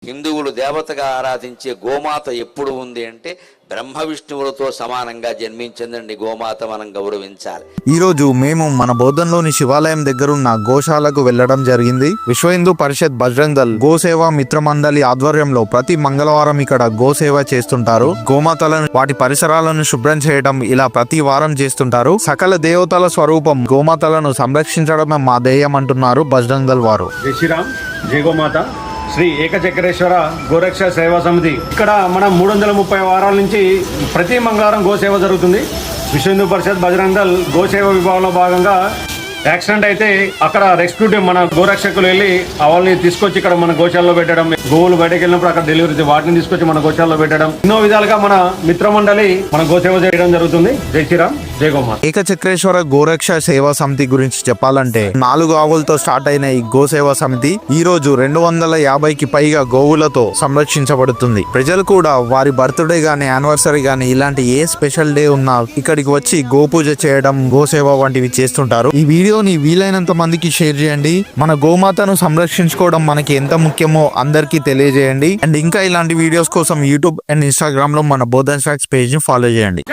హిందువులు దేవతగా ఆరాధించే గోమాత ఎప్పుడు ఉంది అంటే బ్రహ్మ విష్ణువులతో సమానంగా జన్మించిందండి గోమాత. మనం గౌరవించాలి. ఈ రోజు మేము మన బోధన్లోని శివాలయం దగ్గరున్న గోశాలకు వెళ్లడం జరిగింది. విశ్వ హిందూ పరిషత్ బజరంగ్ దళ్ గోసేవ మిత్ర మండలి ఆధ్వర్యంలో ప్రతి మంగళవారం ఇక్కడ గోసేవ చేస్తుంటారు. గోమాతలను వాటి పరిసరాలను శుభ్రం చేయడం ఇలా ప్రతి వారం చేస్తుంటారు. సకల దేవతల స్వరూపం గోమాతలను సంరక్షించడమే మా ధ్యేయం అంటున్నారు బజరంగ్ దళ్ వారు. జై శ్రీరామ్, జై గోమాత. శ్రీ ఏకచక్రేశ్వర గోరక్ష సేవా సమితి ఇక్కడ మనం 330 వారాల నుంచి ప్రతి మంగళవారం గోసేవ జరుగుతుంది. విశ్వ హిందూ పరిషత్ బజరంగ్ దళ్ గోసేవ విభాగంలో భాగంగా యాక్సిడెంట్ అయితే అక్కడ రెస్క్యూ టీం మన గోరక్షకులు వెళ్ళి వాళ్ళని తీసుకొచ్చి ఇక్కడ మన గోశాలలో పెట్టడం, గోవులు బయటకు వెళ్ళినప్పుడు అక్కడ డెలివరీ వాటిని తీసుకొచ్చి మన గోశాలలో పెట్టడం, ఎన్నో విధాలుగా మన మిత్రమండలి మన గోసేవ చేయడం జరుగుతుంది. జై శ్రీరామ్, జై గోమాత. ఏకచక్రేశ్వర గోరక్ష సేవా సమితి గురించి చెప్పాలంటే 4 ఆవులతో స్టార్ట్ అయిన ఈ గోసేవా సమితి ఈ రోజు 250కి పైగా గోవులతో సంరక్షించబడుతుంది. ప్రజలు కూడా వారి బర్త్డే గానీ యానివర్సరీ గానీ ఇలాంటి ఏ స్పెషల్ డే ఉన్నా ఇక్కడికి వచ్చి గోపూజ చేయడం, గోసేవ వంటివి చేస్తుంటారు. ఈ వీడియోని వీలైనంత మందికి షేర్ చేయండి. మన గోమాతను సంరక్షించుకోవడం మనకి ఎంత ముఖ్యమో అందరికీ తెలియజేయండి. అండ్ ఇంకా ఇలాంటి వీడియోస్ కోసం యూట్యూబ్ అండ్ ఇన్స్టాగ్రామ్ లో మన బోధన్ ఫ్యాక్ట్స్ పేజ్ ని ఫాలో చేయండి.